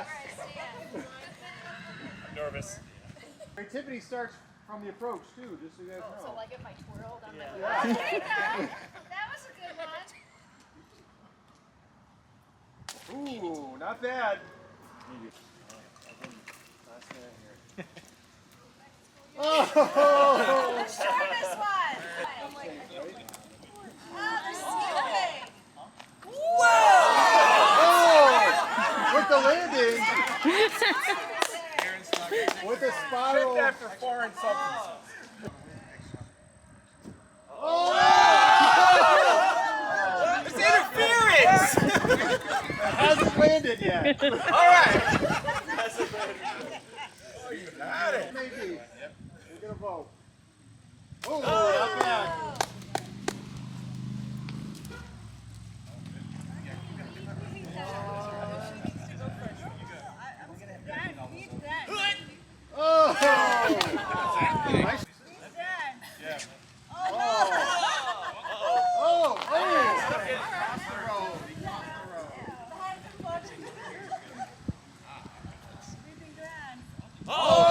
fast. I'm nervous. Creativity starts from the approach too, just so you guys know. So like if I twirled, I'm like, Yeah. okay, now. That was a good one. Ooh, not bad. Oh! The shortest one. Oh, they're skipping. Oh! With the landing, with the spiral. Check that for foreign substances. Oh! It's interference! It hasn't landed yet. All right. Oh, you got it. Maybe. We're gonna vote. Oh, not bad. Oh! Nice. Oh!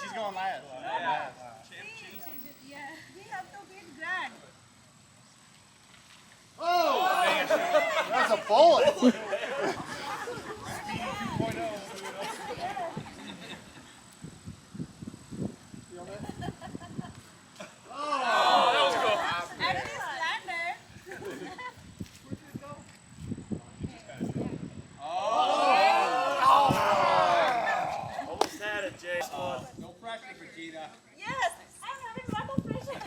She's going last. Oh! That's a bullet. Almost had it, Jay. Yes, I'm having muscle fishing.